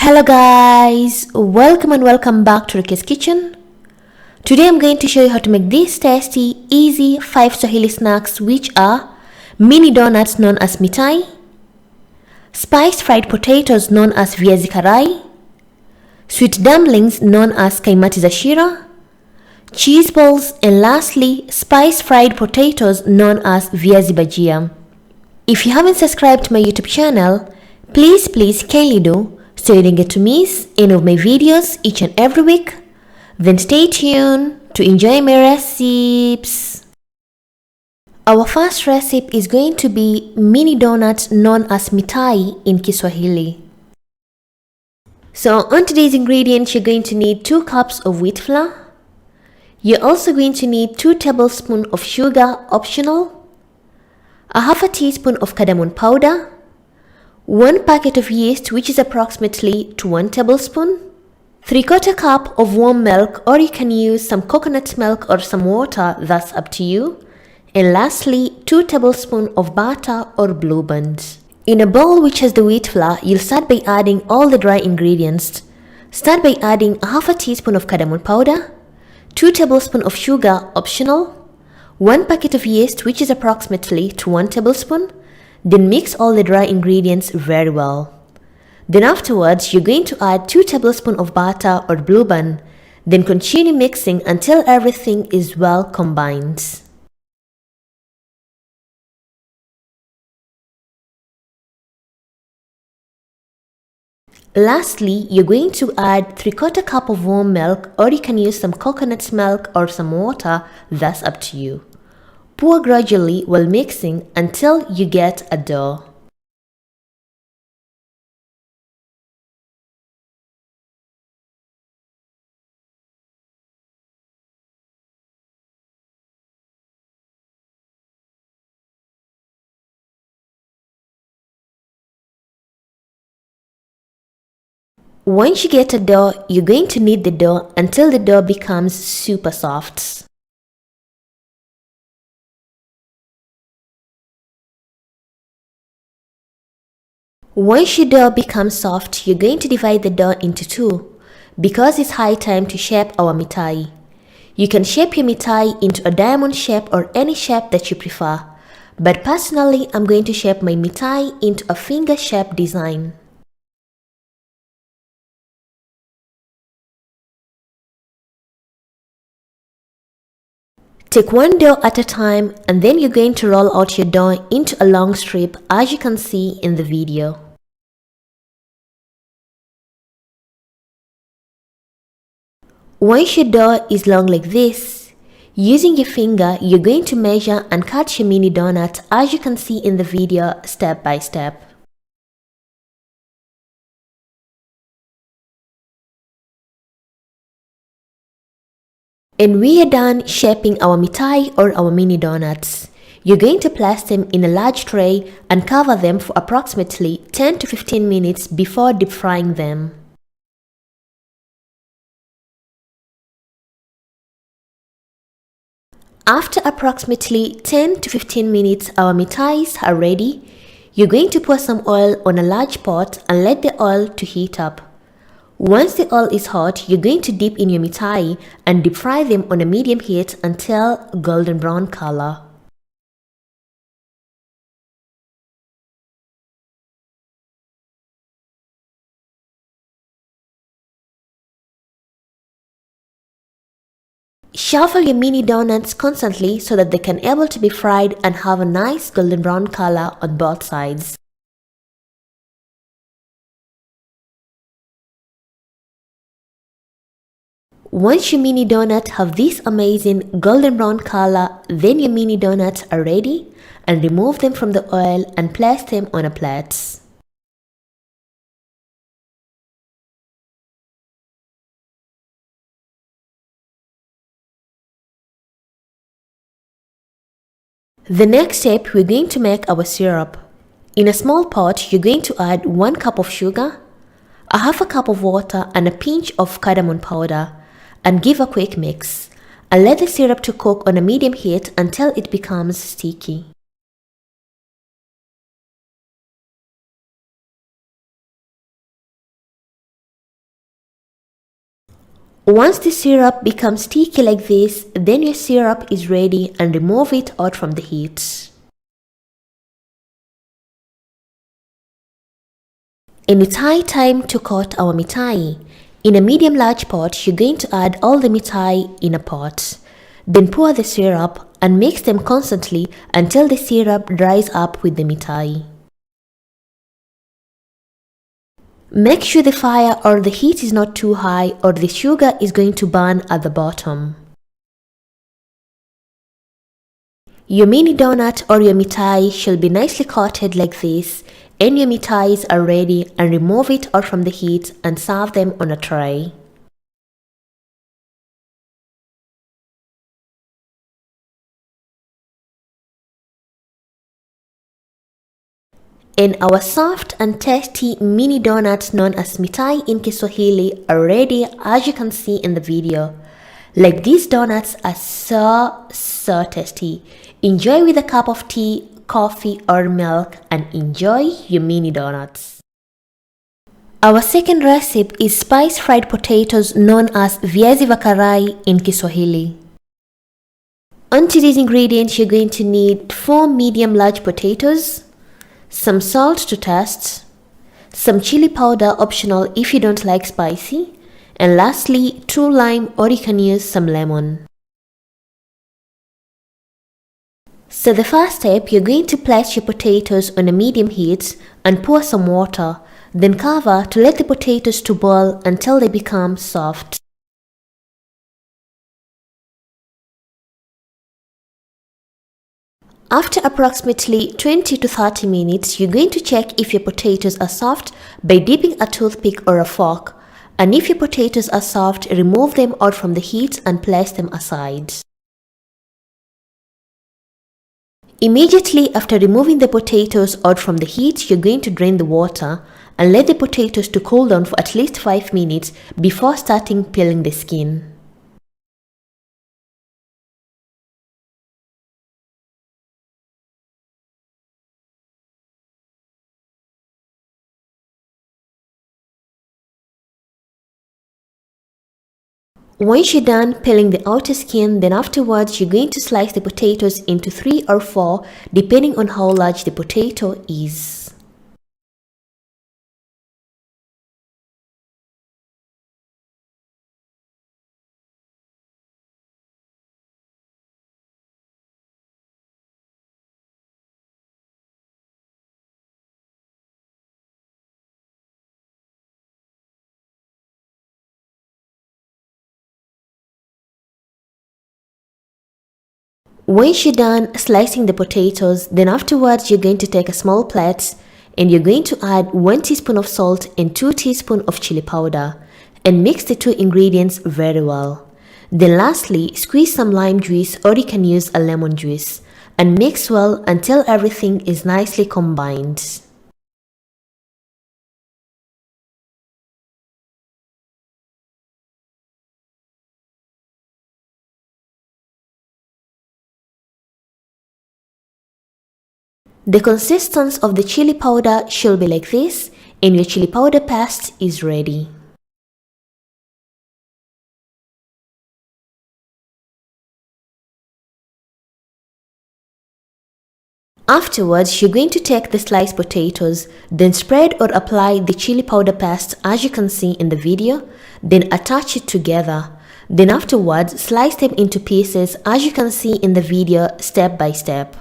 Hello guys, welcome and welcome back to Rukia's kitchen. Today I'm going to show you how to make these tasty, easy 5 Swahili snacks, which are mini donuts known as mitai, spiced fried potatoes known as viazi karai, sweet dumplings known as kaimati za shira, cheese balls, and lastly spiced fried potatoes known as viazi bajia. If you haven't subscribed to my YouTube channel, please kindly do, so you don't get to miss any of my videos each and every week. Then stay tuned to enjoy my recipes. Our first recipe is going to be mini donuts known as mitai in Kiswahili. So on today's ingredients, you're going to need 2 cups of wheat flour. You're also going to need 2 tablespoons of sugar, optional, a half a teaspoon of cardamom powder, 1 packet of yeast, which is approximately to 1 tablespoon, 3/4 cup of warm milk, or you can use some coconut milk or some water, that's up to you, and lastly 2 tablespoons of butter or blue band. In a bowl which has the wheat flour, you'll start by adding all the dry ingredients. Start by adding a half a teaspoon of cardamom powder, 2 tablespoons of sugar, optional, 1 packet of yeast, which is approximately to 1 tablespoon. Then mix all the dry ingredients very well. Then afterwards, you're going to add 2 tablespoons of butter or blue band. Then continue mixing until everything is well combined. Lastly, you're going to add 3/4 cup of warm milk, or you can use some coconut milk or some water, that's up to you. Pour gradually while mixing until you get a dough. Once you get a dough, you're going to knead the dough until the dough becomes super soft. Once your dough becomes soft, you're going to divide the dough into 2 because it's high time to shape our mitai. You can shape your mitai into a diamond shape or any shape that you prefer, but personally I'm going to shape my mitai into a finger shape design. Take one dough at a time, and then you're going to roll out your dough into a long strip, as you can see in the video. Once your dough is long like this, using your finger, you're going to measure and cut your mini donut, as you can see in the video, step by step. And we are done shaping our mitai or our mini donuts. You're going to place them in a large tray and cover them for approximately 10 to 15 minutes before deep frying them. After approximately 10 to 15 minutes, our mitais are ready. You're going to pour some oil on a large pot and let the oil to heat up. Once the oil is hot, you're going to dip in your mitai and deep fry them on a medium heat until golden brown color. Shuffle your mini donuts constantly so that they can able to be fried and have a nice golden brown color on both sides. Once your mini donut have this amazing golden brown color, then your mini donuts are ready, and remove them from the oil and place them on a plate. The next step, we're going to make our syrup. In a small pot, you're going to add 1 cup of sugar, a half a cup of water, and a pinch of cardamom powder, and give a quick mix, and let the syrup to cook on a medium heat until it becomes sticky. Once the syrup becomes sticky like this, then your syrup is ready and remove it out from the heat. And it's high time to cut our mitai. In a medium large pot, you're going to add all the mitai in a pot. Then pour the syrup and mix them constantly until the syrup dries up with the mitai. Make sure the fire or the heat is not too high or the sugar is going to burn at the bottom. Your mini donut or your mitai should be nicely coated like this, and your mitais are ready, and remove it out from the heat and serve them on a tray. And our soft and tasty mini donuts known as mitai in Kiswahili are ready, as you can see in the video. Like, these donuts are so tasty. Enjoy with a cup of tea, coffee or milk, and enjoy your mini donuts. Our second recipe is spice fried potatoes known as viazi vakarai in Kiswahili. Onto these ingredients, you're going to need 4 medium large potatoes, some salt to taste, some chili powder optional if you don't like spicy, and lastly 2 lime, or you can use some lemon. So the first step, you're going to place your potatoes on a medium heat and pour some water, then cover to let the potatoes to boil until they become soft. After approximately 20 to 30 minutes, you're going to check if your potatoes are soft by dipping a toothpick or a fork, and if your potatoes are soft, remove them out from the heat and place them aside. Immediately after removing the potatoes out from the heat, you're going to drain the water and let the potatoes to cool down for at least 5 minutes before starting peeling the skin. Once you're done peeling the outer skin, then afterwards you're going to slice the potatoes into 3 or 4 depending on how large the potato is. Once you're done slicing the potatoes, then afterwards you're going to take a small plate and you're going to add 1 teaspoon of salt and 2 teaspoons of chili powder and mix the 2 ingredients very well. Then lastly, squeeze some lime juice, or you can use a lemon juice, and mix well until everything is nicely combined. The consistency of the chili powder should be like this, and your chili powder paste is ready. Afterwards, you're going to take the sliced potatoes, then spread or apply the chili powder paste as you can see in the video, then attach it together. Then afterwards, slice them into pieces as you can see in the video, step by step.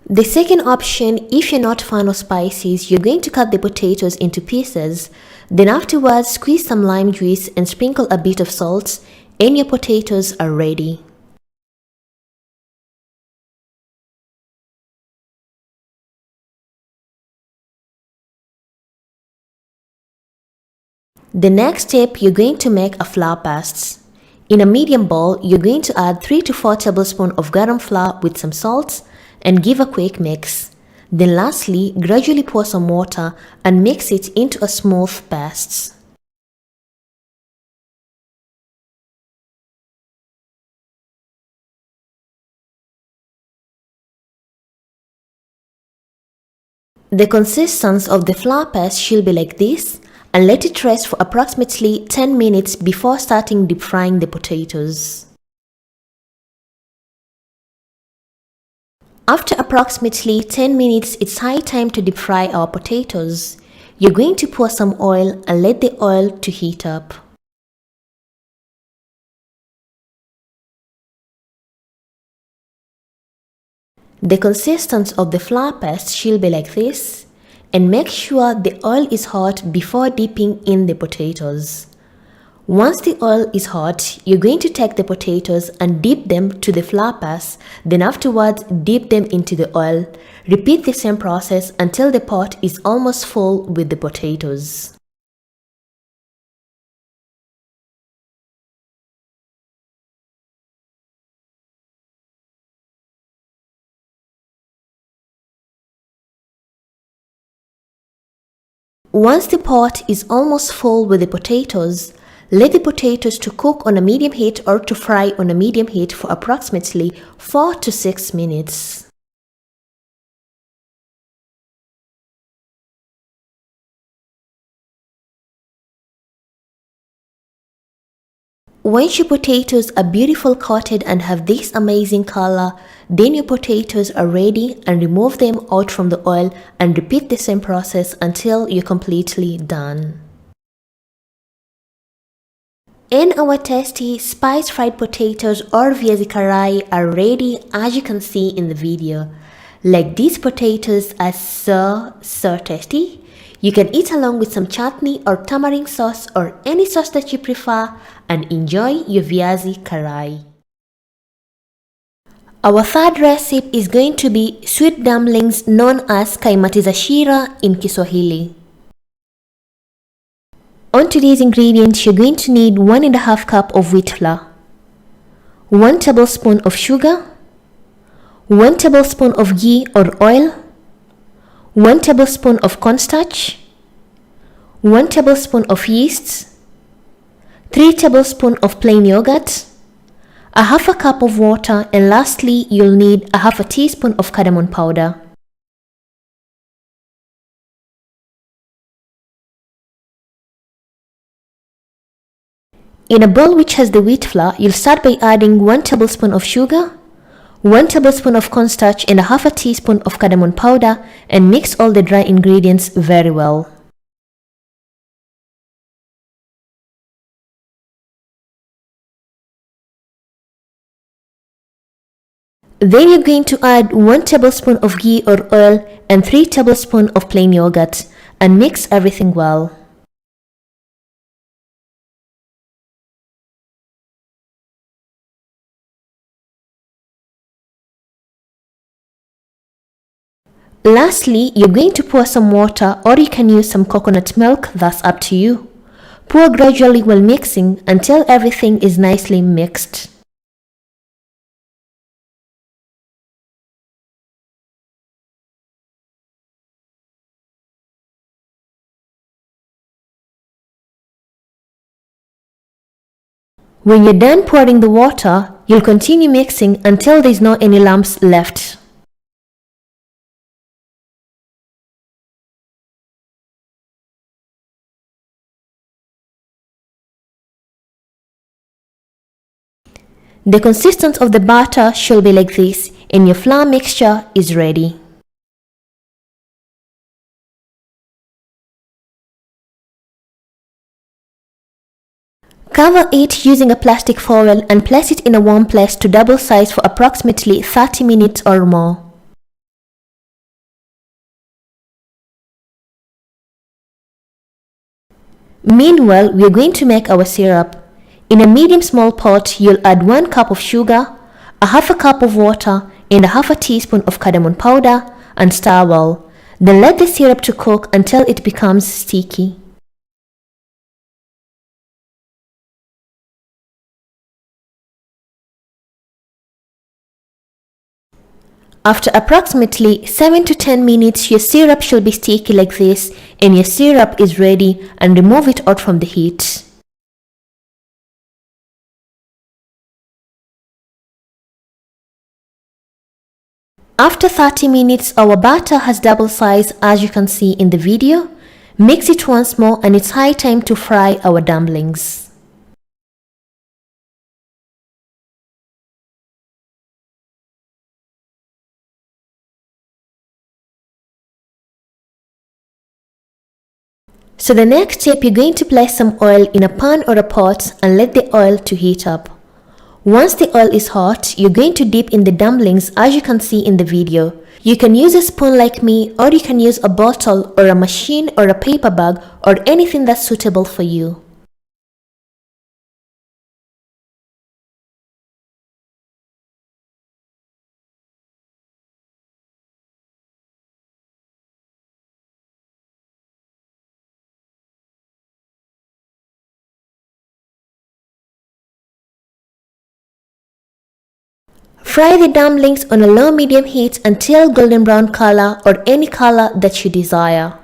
The second option, if you're not fan of spices, you're going to cut the potatoes into pieces, then afterwards squeeze some lime juice and sprinkle a bit of salt, and your potatoes are ready. The next step, you're going to make a flour paste. In a medium bowl, you're going to add 3 to 4 tablespoons of garam flour with some salt and give a quick mix. Then lastly, gradually pour some water and mix it into a smooth paste. The consistency of the flour paste should be like this, and let it rest for approximately 10 minutes before starting deep frying the potatoes. After approximately 10 minutes, it's high time to deep fry our potatoes. You're going to pour some oil and let the oil to heat up. The consistency of the flour paste should be like this, and make sure the oil is hot before dipping in the potatoes. Once the oil is hot, you're going to take the potatoes and dip them to the flour paste, then afterwards dip them into the oil. Repeat the same process until the pot is almost full with the potatoes. Once the pot is almost full with the potatoes, let the potatoes to cook on a medium heat or to fry on a medium heat for approximately 4 to 6 minutes. Once your potatoes are beautiful coated and have this amazing color, then your potatoes are ready, and remove them out from the oil and repeat the same process until you're completely done. And our tasty spice fried potatoes or viazi karai are ready, as you can see in the video. Like, these potatoes are so tasty. You can eat along with some chutney or tamarind sauce or any sauce that you prefer, and enjoy your viazi karai. Our third recipe is going to be sweet dumplings known as kaimati shira in Kiswahili. On today's ingredients, you're going to need 1.5 cup of wheat flour, 1 tablespoon of sugar, 1 tablespoon of ghee or oil, 1 tablespoon of cornstarch, 1 tablespoon of yeast, 3 tablespoons of plain yogurt, a half a cup of water, and lastly, you'll need a half a teaspoon of cardamom powder. In a bowl which has the wheat flour, you'll start by adding 1 tablespoon of sugar, 1 tablespoon of cornstarch, and a half a teaspoon of cardamom powder, and mix all the dry ingredients very well. Then you're going to add 1 tablespoon of ghee or oil and 3 tablespoons of plain yogurt, and mix everything well. Lastly, you're going to pour some water, or you can use some coconut milk, that's up to you. Pour gradually while mixing until everything is nicely mixed. When you're done pouring the water, you'll continue mixing until there's not any lumps left. The consistency of the batter should be like this, and your flour mixture is ready. Cover it using a plastic foil and place it in a warm place to double size for approximately 30 minutes or more. Meanwhile, we are going to make our syrup. In a medium small pot, you'll add 1 cup of sugar, a half a cup of water, and a half a teaspoon of cardamom powder, and stir well. Then let the syrup to cook until it becomes sticky. After approximately 7 to 10 minutes, your syrup should be sticky like this, and your syrup is ready, and remove it out from the heat. After 30 minutes, our batter has double size as you can see in the video. Mix it once more and it's high time to fry our dumplings. So the next step, you're going to place some oil in a pan or a pot and let the oil to heat up. Once the oil is hot, you're going to dip in the dumplings as you can see in the video. You can use a spoon like me, or you can use a bottle or a machine or a paper bag or anything that's suitable for you. Fry the dumplings on a low-medium heat until golden brown color or any color that you desire.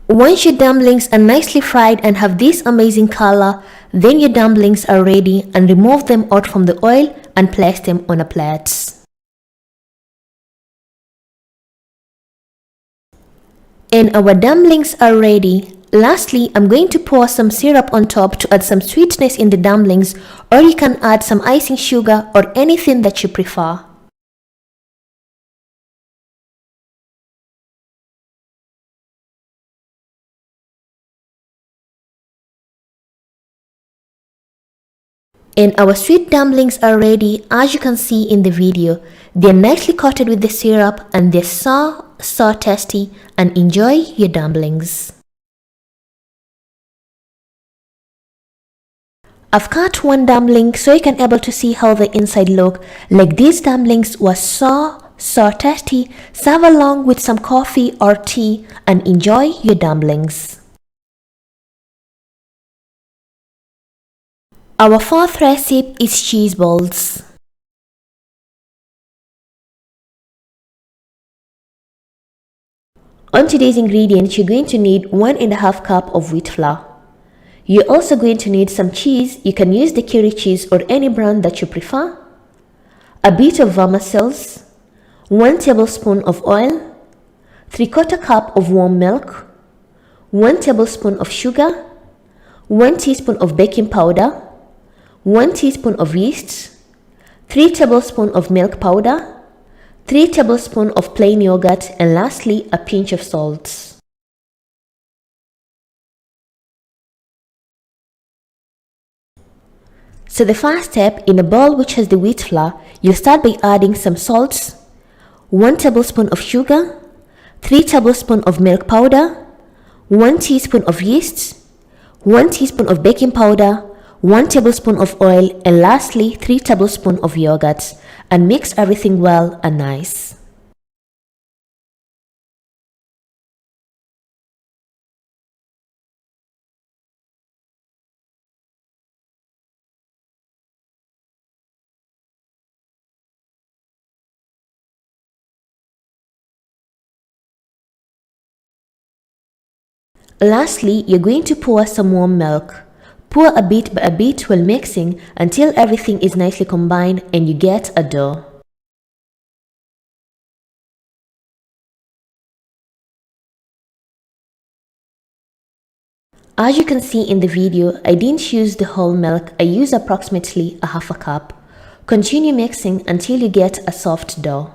Once your dumplings are nicely fried and have this amazing color, then your dumplings are ready, and remove them out from the oil and place them on a plate. And our dumplings are ready. Lastly, I'm going to pour some syrup on top to add some sweetness in the dumplings, or you can add some icing sugar or anything that you prefer. And our sweet dumplings are ready as you can see in the video. They're nicely coated with the syrup and they're so tasty, and enjoy your dumplings. I've cut one dumpling so you can able to see how the inside look. Like these dumplings were so tasty. Serve along with some coffee or tea and enjoy your dumplings. Our fourth recipe is cheese balls. On today's ingredients, you're going to need 1.5 cup of wheat flour. You're also going to need some cheese. You can use the curry cheese or any brand that you prefer. A bit of vermicelli, 1 tablespoon of oil, 3/4 cup of warm milk, 1 tablespoon of sugar, 1 teaspoon of baking powder, 1 teaspoon of yeast, 3 tablespoons of milk powder, 3 tablespoons of plain yogurt, and lastly a pinch of salt. So the first step, in a bowl which has the wheat flour, you'll start by adding some salt, 1 tablespoon of sugar, 3 tablespoons of milk powder, 1 teaspoon of yeast, 1 teaspoon of baking powder, 1 tablespoon of oil, and lastly 3 tablespoons of yogurt, and mix everything well and nice. Lastly, you're going to pour some warm milk. Pour a bit by a bit while mixing until everything is nicely combined and you get a dough. As you can see in the video, I didn't use the whole milk, I used approximately a half a cup. Continue mixing until you get a soft dough.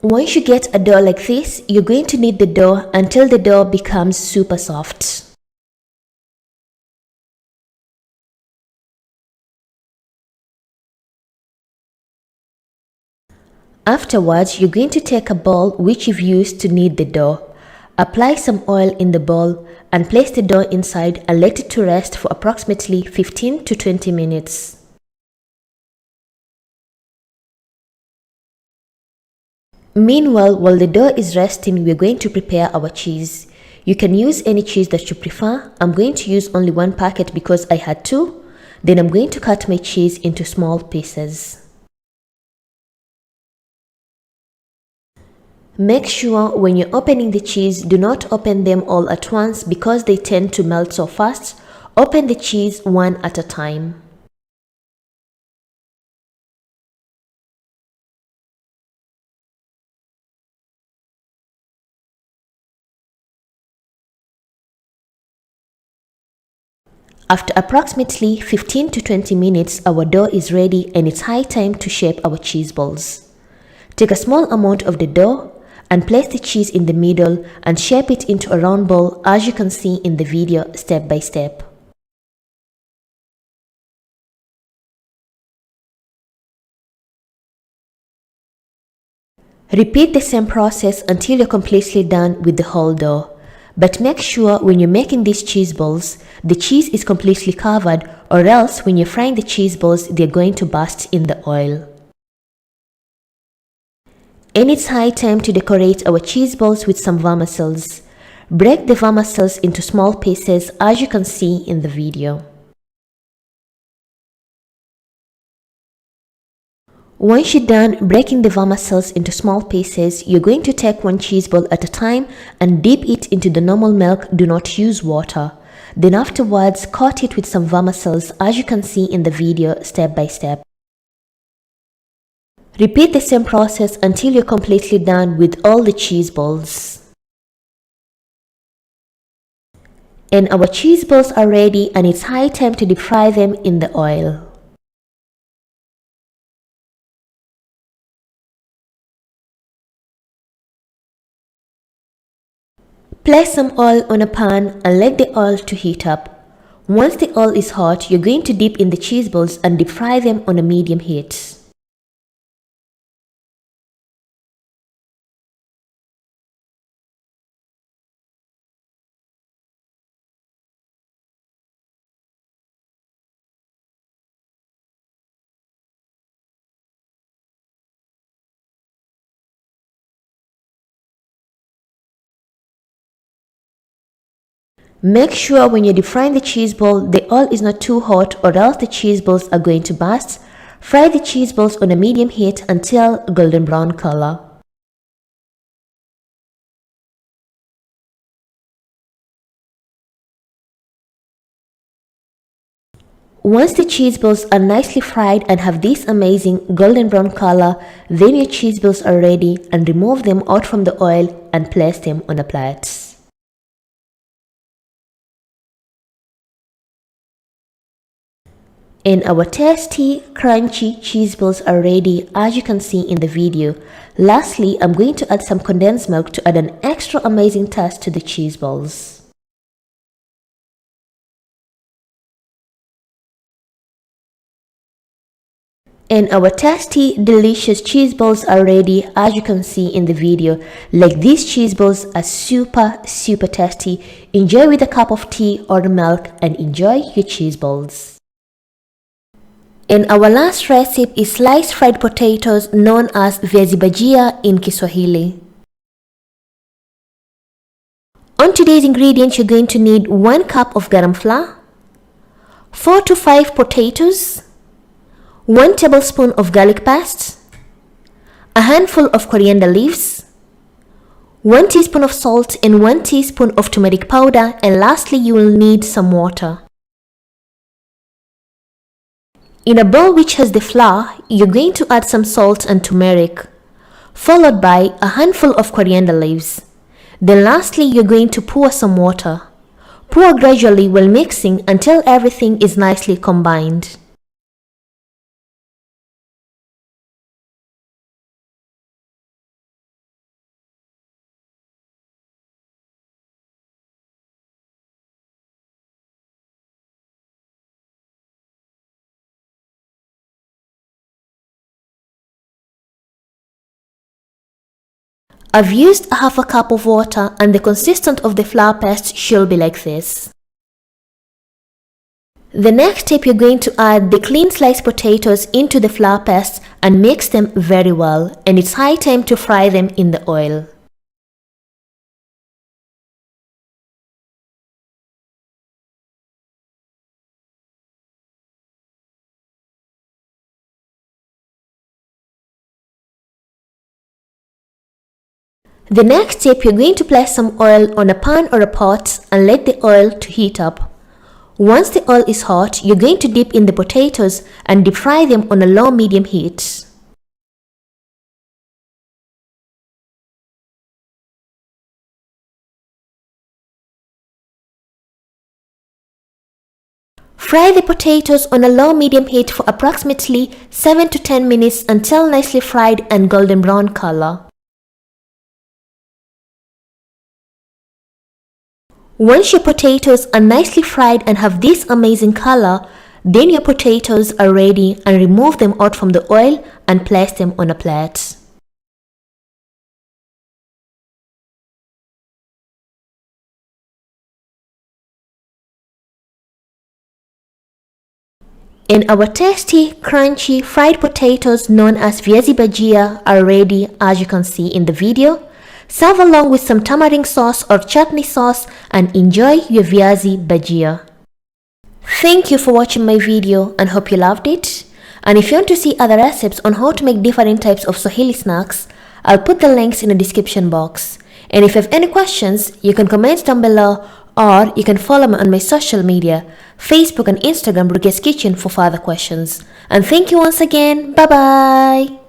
Once you get a dough like this, you're going to knead the dough until the dough becomes super soft. Afterwards, you're going to take a bowl which you've used to knead the dough. Apply some oil in the bowl and place the dough inside and let it to rest for approximately 15 to 20 minutes. Meanwhile, while the dough is resting, we're going to prepare our cheese. You can use any cheese that you prefer. I'm going to use only one packet because I had two. Then I'm going to cut my cheese into small pieces. Make sure when you're opening the cheese, do not open them all at once because they tend to melt so fast. Open the cheese one at a time. After approximately 15 to 20 minutes, our dough is ready and it's high time to shape our cheese balls. Take a small amount of the dough and place the cheese in the middle and shape it into a round ball as you can see in the video step by step. Repeat the same process until you're completely done with the whole dough. But make sure when you're making these cheese balls, the cheese is completely covered, or else when you're frying the cheese balls, they're going to burst in the oil. And it's high time to decorate our cheese balls with some vermicelles. Break the vermicelles into small pieces as you can see in the video. Once you're done breaking the vermicelles into small pieces, you're going to take one cheese ball at a time and dip it into the normal milk. Do not use water. Then afterwards, coat it with some vermicelles as you can see in the video step by step. Repeat the same process until you're completely done with all the cheese balls. And our cheese balls are ready and it's high time to deep fry them in the oil. Place some oil on a pan and let the oil to heat up. Once the oil is hot, you're going to dip in the cheese balls and deep fry them on a medium heat. Make sure when you're deep frying the cheese ball, the oil is not too hot or else the cheese balls are going to burst. Fry the cheese balls on a medium heat until golden brown color. Once the cheese balls are nicely fried and have this amazing golden brown color, then your cheese balls are ready and remove them out from the oil and place them on a plate. And our tasty, crunchy cheese balls are ready as you can see in the video. Lastly, I'm going to add some condensed milk to add an extra amazing taste to the cheese balls. And our tasty, delicious cheese balls are ready as you can see in the video. Like these cheese balls are super tasty. Enjoy with a cup of tea or milk and enjoy your cheese balls. And our last recipe is sliced fried potatoes known as viazi bajia in Kiswahili. On today's ingredients, you're going to need 1 cup of garam flour, 4 to 5 potatoes, 1 tablespoon of garlic paste, a handful of coriander leaves, 1 teaspoon of salt and 1 teaspoon of turmeric powder, and lastly you will need some water. In a bowl which has the flour, you're going to add some salt and turmeric, followed by a handful of coriander leaves. Then lastly you're going to pour some water. Pour gradually while mixing until everything is nicely combined. I've used half a cup of water and the consistency of the flour paste should be like this. The next step, you're going to add the clean sliced potatoes into the flour paste and mix them very well, and it's high time to fry them in the oil. The next step, you're going to place some oil on a pan or a pot and let the oil to heat up. Once the oil is hot, you're going to dip in the potatoes and deep fry them on a low-medium heat. Fry the potatoes on a low-medium heat for approximately 7 to 10 minutes until nicely fried and golden brown color. Once your potatoes are nicely fried and have this amazing color, then your potatoes are ready, and remove them out from the oil and place them on a plate. And our tasty, crunchy fried potatoes known as viazi bajia are ready, as you can see in the video. Serve along with some tamarind sauce or chutney sauce and enjoy your viazi bajia. Thank you for watching my video and hope you loved it. And if you want to see other recipes on how to make different types of Swahili snacks, I'll put the links in the description box. And if you have any questions, you can comment down below, or you can follow me on my social media, Facebook and Instagram, Rukias Kitchen, for further questions. And thank you once again. Bye bye.